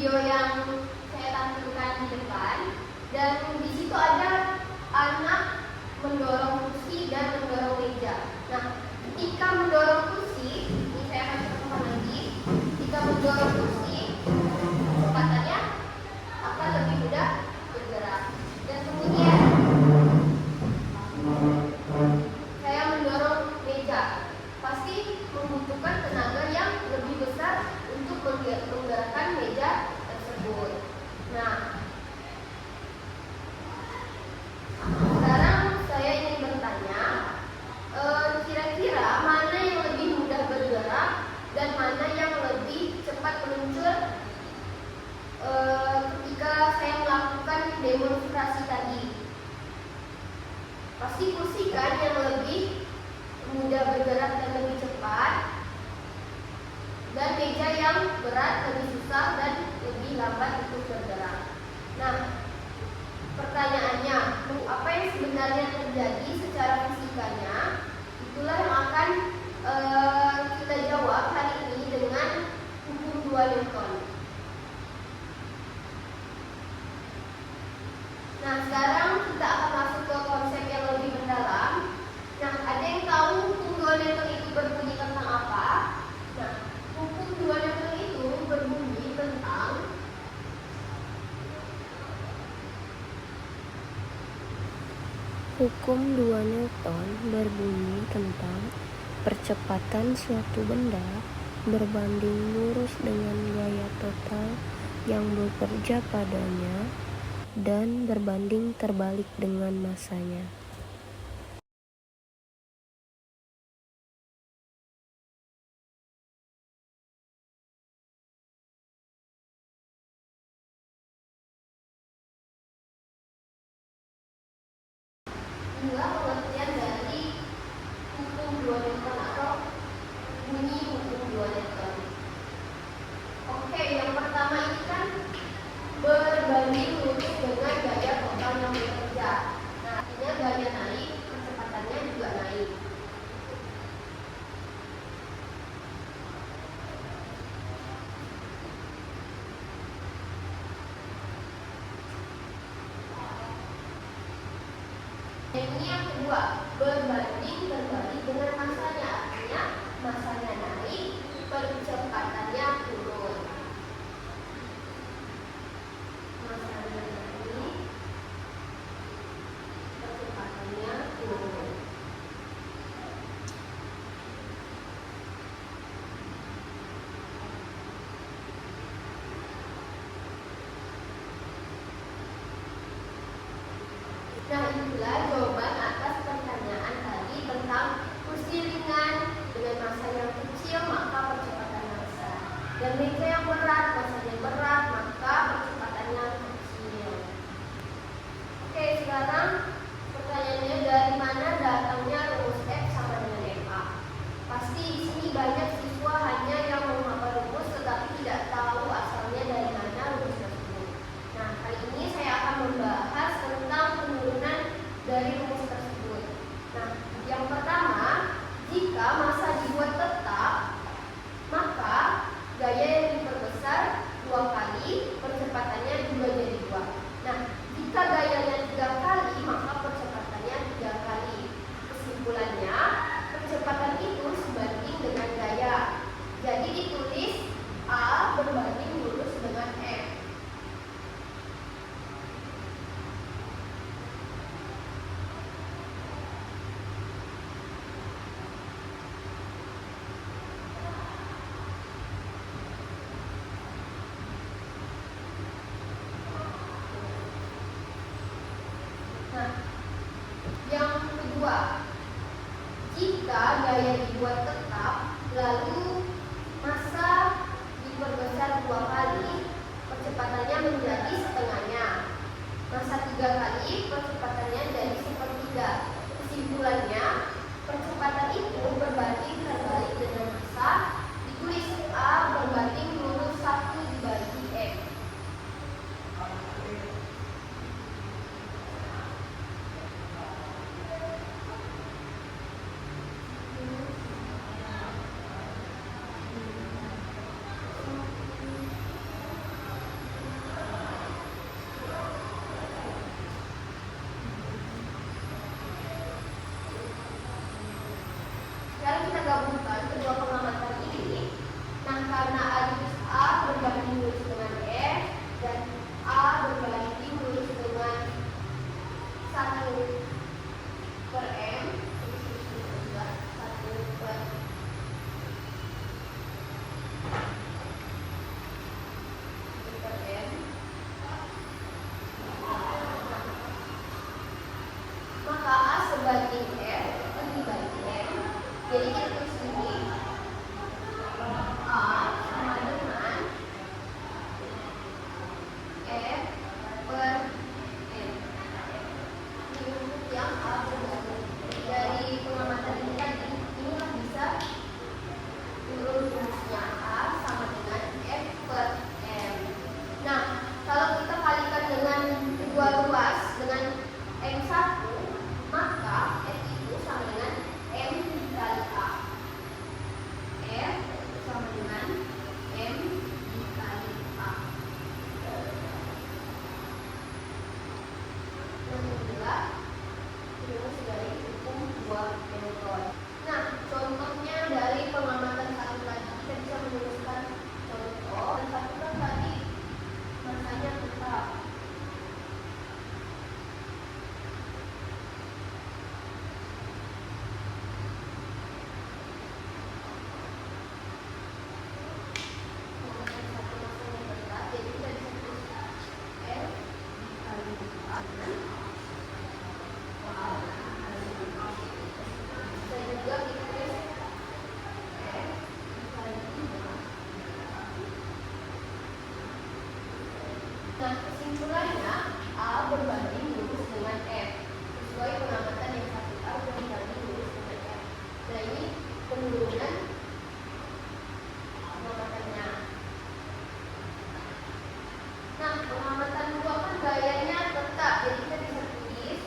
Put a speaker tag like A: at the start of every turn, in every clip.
A: video yang saya tampilkan di depan, dan di situ ada anak mendorong kursi dan mendorong meja. Nah, ketika mendorong kursi, ini saya akan contohkan lagi. Ketika mendorong kursi, kecepatannya akan lebih mudah bergerak. Dan kemudian saya mendorong meja, pasti membutuhkan tenaga yang lebih besar untuk menggerakkan meja tersebut. Nah, sekarang saya ingin bertanya, kira-kira mana yang lebih mudah bergerak dan mana yang lebih cepat meluncur ketika saya melakukan demonstrasi tadi? Pasti kursi kan yang lebih mudah bergerak dan lebih cepat, dan meja yang berat lebih susah dan lebih lambat untuk bergerak. Nah, pertanyaannya, apa yang sebenarnya terjadi secara fisikanya? Itulah yang akan kita jawab hari ini dengan hukum 2 Newton. Nah, sekarang kita akan masuk ke konsep yang lebih mendalam. Nah, ada yang tahu hukum 2 Newton itu berbunyi tentang apa? Nah, hukum 2 Newton itu berbunyi tentang
B: Hukum 2 Newton berbunyi tentang percepatan suatu benda berbanding lurus dengan gaya total yang bekerja padanya dan berbanding terbalik dengan masanya.
A: inilah pengertian dari hukum 2 Newton atau bunyi hukum 2 Newton. Oke, yang pertama ini kan berbanding lurus dengan gaya total yang bekerja. Nah, artinya gaya naik, kecepatannya juga naik. Ini yang kedua, berbanding terbalik dengan masanya. Artinya masanya naik, percepatannya turun. Masanya naik, percepatannya turun. Nah, itulah jawaban atas pertanyaan tadi tentang kursi ringan dengan massa yang kecil maka percepatannya besar, dan meja yang berat, massanya berat maka percepatannya kecil. Oke, sekarang pertanyaannya, dari mana datangnya rumus F sama dengan FA? Pasti di sini banyak siswa hanya yang menghafal rumus tetapi tidak tahu asalnya dari mana rumus tersebut. Nah, kali ini saya akan membahas tentang penurunan dari rumus tersebut. Nah, yang pertama, jika massa dibuat tetap, maka gaya yang diperbesar 2 kali, percepatannya juga jadi 2. Nah, jika gayanya 3 kali, maka percepatannya 3 kali. Kesimpulannya, percepatan itu sebanding dengan gaya. Jadi ditulis A berbanding lurus dengan F. Nah, yang kedua, jika gaya dibuat tetap, lalu massa diperbesar 2 kali, percepatannya menjadi setengahnya. Massa 3 kali, percepatannya jadi 1/3. Kesimpulannya, percepatan itu berbanding terbalik dengan massa, ditulis A berbanding lurus 1 dibagi F. Nah, kesimpulannya A berbanding lurus dengan F sesuai pengamatan yang 1A berbanding lurus dengan F. Nah, ini penurunan pengamatannya. Nah, pengamatan 2 kan gayanya tetap, jadi kita bisa tulis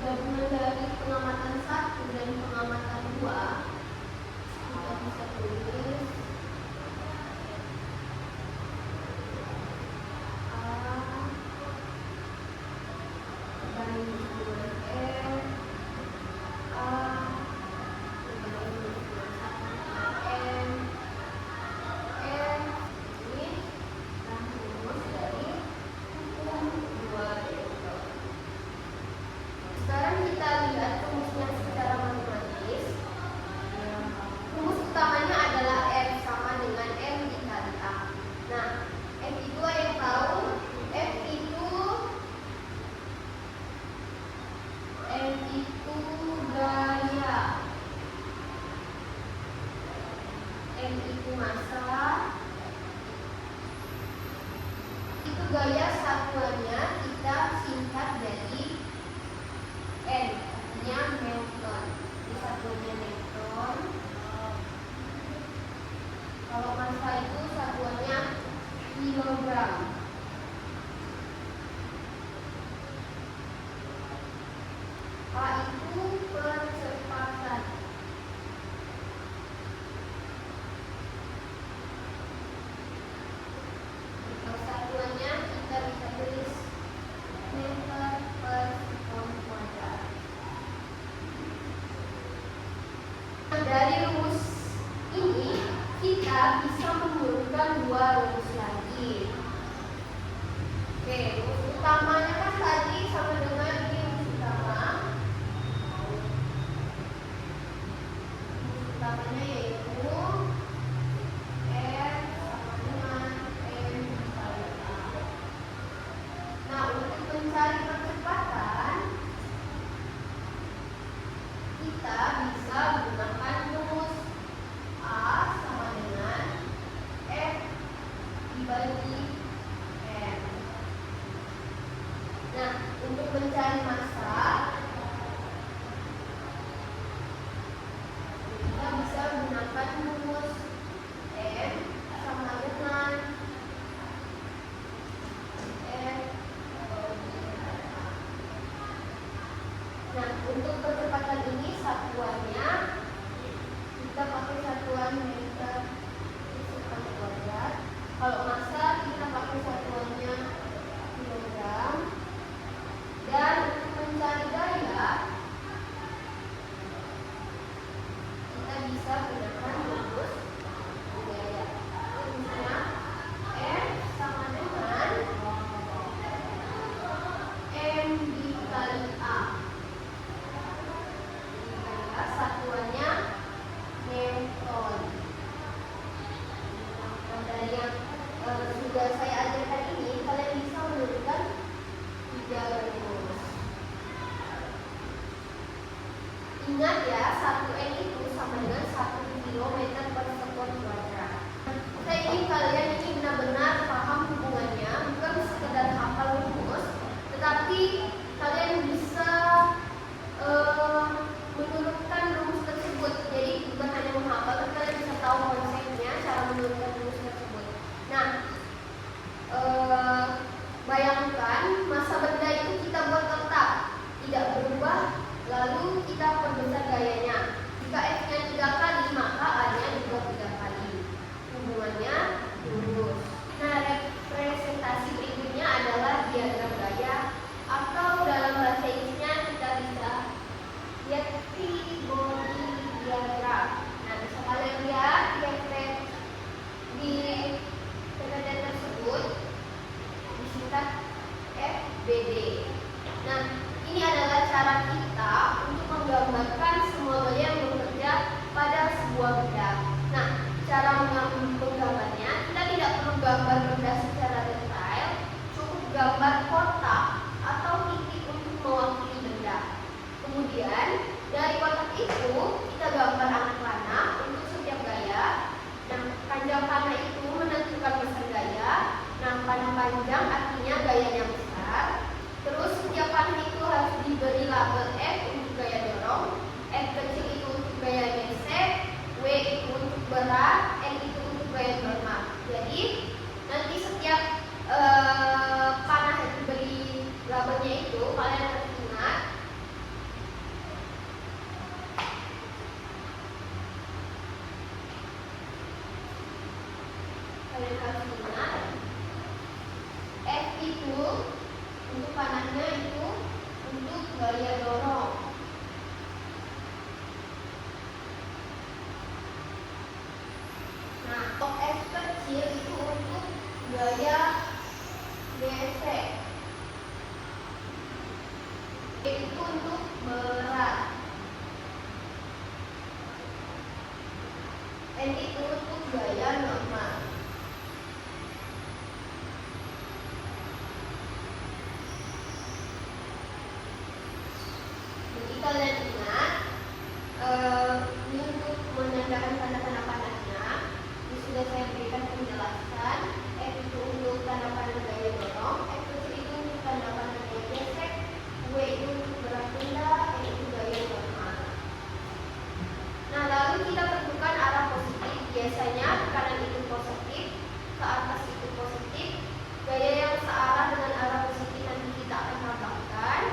A: gabungan dari pengamatan 1 dan pengamatan 2, kita bisa tulis A berbanding dengan F, A berbanding dengan N, N ini rumus dari hukum 2 vektor. Sekarang kita lihat rumusnya secara matematis. Rumus utamanya adalah F sama dengan M dikali A. Nah, F itu yang tahu, F itu gaya, M itu massa, itu gaya satuannya kita singkat dari N, artinya Newton. Ini satuannya Newton. Kalau massa itu satuannya kilogram. A itu percepatan. Kalau satuannya kita bisa tulis meter per sekon kuadrat. Dari rumus ini kita bisa menurunkan 2 rumus lagi. Oke, rumus utamanya kan tadi sama dengan ini rumus utama. Rumus utamanya yaitu F sama dengan M dikali A. Nah, untuk mencari percepatan kita bisa gunakan rumus A sama dengan F dibagi M. Nah, untuk mencari massa kita bisa gunakan rumus M sama dengan F bagi A. Nah, untuk percepatan ini satuannya kita pakai satuan meter per sekon kuadrat. Kalau massa kita pakai satuannya kilogram. Dan untuk mencari gaya kita bisa gunakan rumus gaya. Rumusnya F sama dengan M dikali A. singkat FBD. Nah, ini adalah cara kita untuk menggambarkan semua gaya yang bekerja pada sebuah benda. Nah, cara menggambarnya, kita tidak perlu gambar benda secara detail, cukup gambar kotak atau titik untuk mewakili benda. Kemudian, dari kotak itu, kita gambar anak panah untuk setiap gaya. Nah, panjang panah itu menentukan besar gaya. Nah, panah panjang artinya gayanya besar. Terus setiap panah itu harus diberi label F untuk gaya dorong, F kecil itu untuk gaya gesek, W itu untuk berat, N itu untuk gaya normal. Jadi nanti setiap panah yang diberi labelnya itu kalian harus ingat. Kalian harus ingat F itu untuk panahnya itu untuk gaya dorong. Nah, F kecil itu untuk gaya gesek. G itu untuk berat. N itu untuk gaya normal. Jadi kalian ingat, ini untuk menandakan tanda-tanda panahnya. Ini sudah saya berikan penjelasan. F itu untuk tanda panah gaya dorong, F kecil itu untuk tanda panah gaya gesek, W itu untuk berat benda, N itu gaya normal. Nah, lalu kita tentukan arah positif. Biasanya ke kanan itu positif, ke atas itu positif. Gaya yang searah dengan arah positif nanti kita akan tambahkan.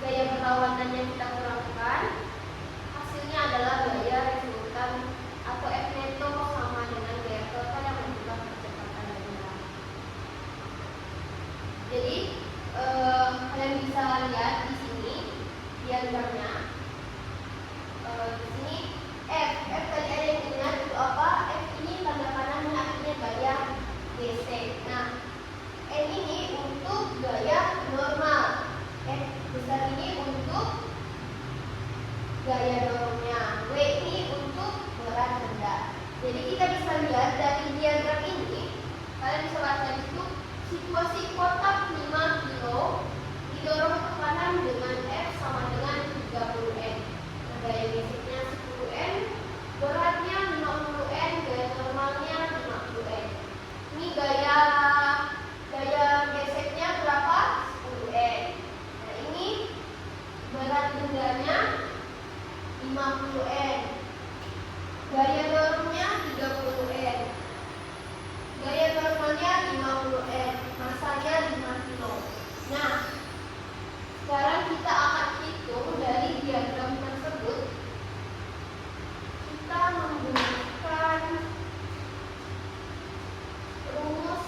A: Gaya berlawanannya kita kurangkan. Hasilnya adalah gaya resultan atau F neto sama dengan gaya total yang menentukan percepatan benda. Jadi kalian bisa lihat di sini diagramnya. Di sini F tadi ada yang ingat itu apa? F ini tanda panahnya artinya gaya gesek. Nah, N ini untuk gaya normal. F besar ini untuk gaya dorongnya. W ini untuk berat benda. Jadi kita bisa lihat dari diagram ini, kalian bisa baca di situ situasi kotak 5 kilo didorong ke kanan dengan F sama dengan 30 N. Nah, gaya geseknya 10 N, beratnya 50 N, gaya normalnya 50 N. Ini gaya geseknya berapa? 10 N. Nah, ini berat bendanya 50 N. Gaya dorongnya 30 N. Gaya normalnya 50 N. Masanya 5 kilo. Nah, sekarang kita akan hitung dari diagram tersebut. Kita menggunakan rumus.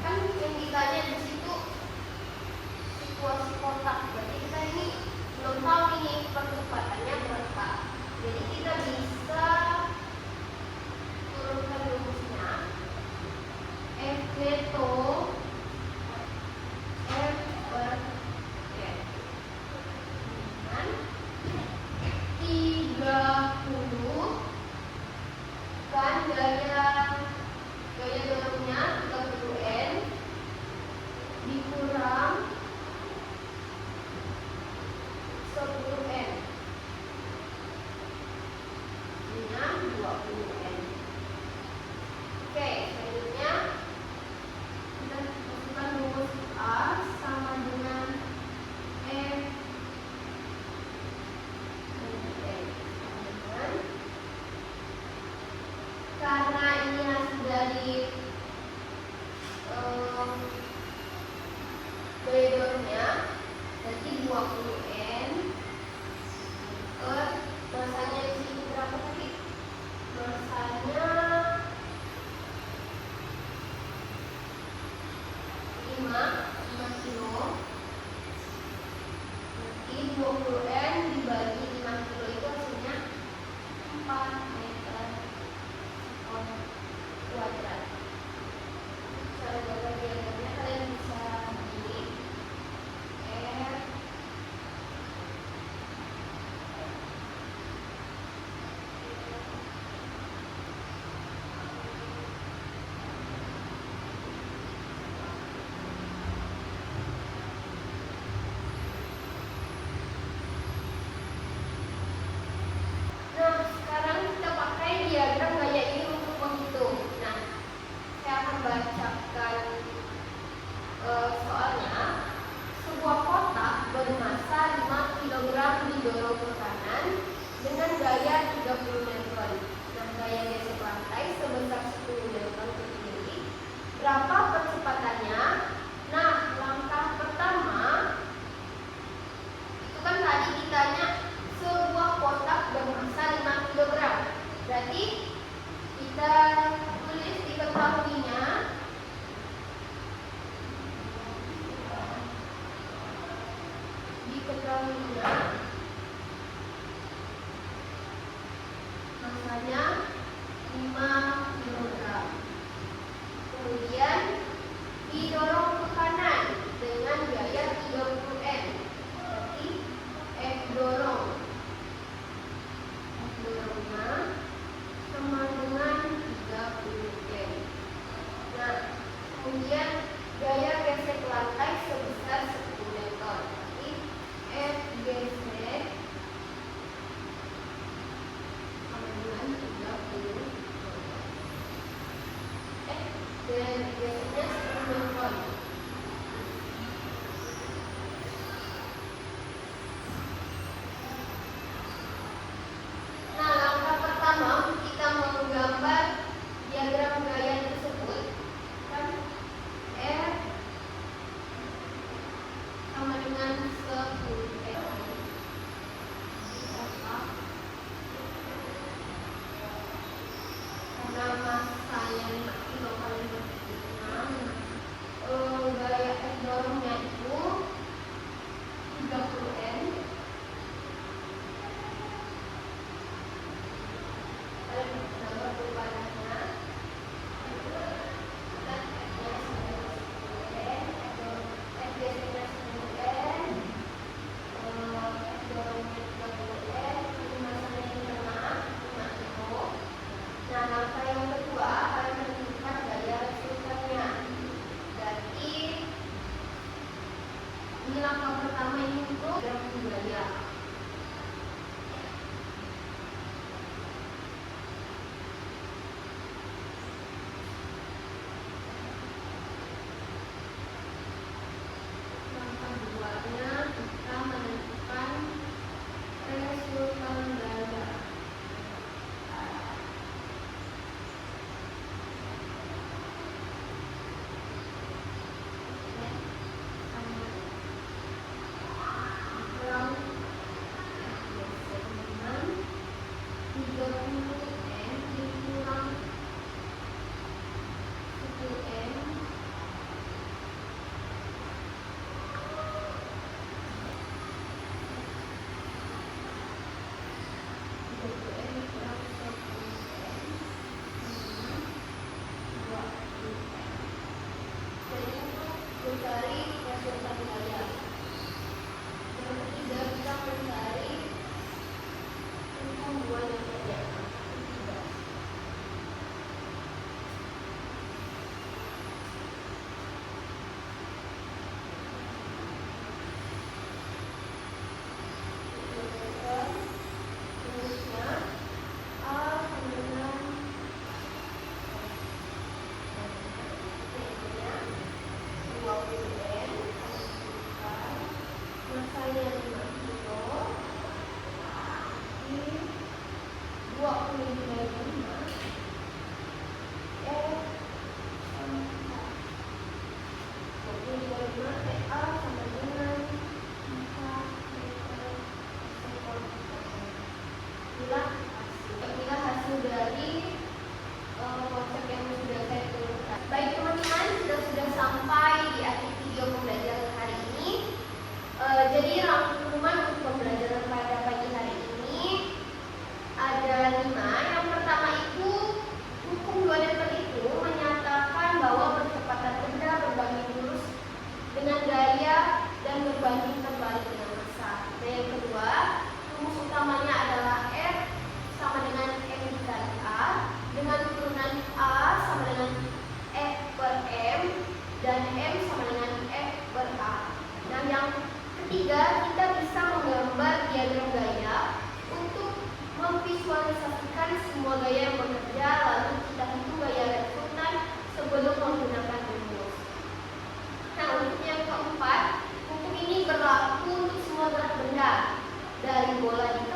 A: Kan yang ditanya di situ situasi kotak. Berarti kita ini belum tahu ini percepatannya berapa. Jadi kita bisa turunkan rumusnya. F neto F per N dengan 30 kan gaya dorongnya 30 N dikurang 10 N dengan 20 N. Oke, selanjutnya kita masukkan rumus A sama dengan F N. Karena ini hasil dari gaya dorongnya, jadi 20 N per masanya di sini berapa tadi? Masanya 5 kilo. Nanti 20 N dibagi 5 kilo itu hasilnya 4 meter kuadrat. Cara membacakan soalnya. Sebuah kotak bermasa 5 kg didorong ke kanan dengan gaya 30 Newton. Nah, gaya gesek lantai sebesar 10 Newton ke kiri. Berapa percepatannya? Nah, langkah pertama itu kan tadi ditanya sebuah kotak bermasa 5 kg. Berarti kita tulis diketahuinya masanya 5 kg. Kemudian didorong ke kanan dengan gaya 30 N. Berarti F dorongnya sama dengan 30 N. Nah, kemudian gaya gesek lantai sebesar 10 Newton. Berarti F gesek sama dengan 30 dan geseknya 10 Newton. Nah, langkah pertama kita menggambar diagram gaya tersebut. Kan F sama dengan 10 N. Karena masanya 5 kilo kali 6, gaya F dorongnya itu 30 N. Nomor perubahannya F geseknya 10 N, F dorongnya 30 N, masanya di tengah 5 kilo. Nah, langkah yang kedua akan menentukan gaya resultannya. Berarti ini langkah pertama ini untuk gaya. Langkah keduanya kita menentukan resultan gaya. Mencari resultan gaya. Yang ketiga kita mencari pembuat yang terjadi. Rumusnya A sama dengan masanya 5 kilo di 20 kg A sama dengan 4 meter sektor. Inilah hasil dari konsep yang sudah saya turunkan. Baik teman-teman, kita sudah sampai di akhir video pembelajaran hari ini. Jadi rangkuman untuk pembelajaran pada pagi hari ini ada 5. Yang pertama itu hukum 2 Newton itu menyatakan bahwa percepatan benda berbanding lurus dengan gaya dan berbanding terbalik dengan massa. Dan yang kedua, rumus utamanya adalah F sama dengan M dikali A dengan turunan A sama dengan F per M dan M sama dengan F per A. Dan yang ketiga, kita bisa menggambar diagram gaya untuk memvisualisasikan semua gaya yang bekerja, lalu kita hitung gaya resultan sebelum menggunakan bola di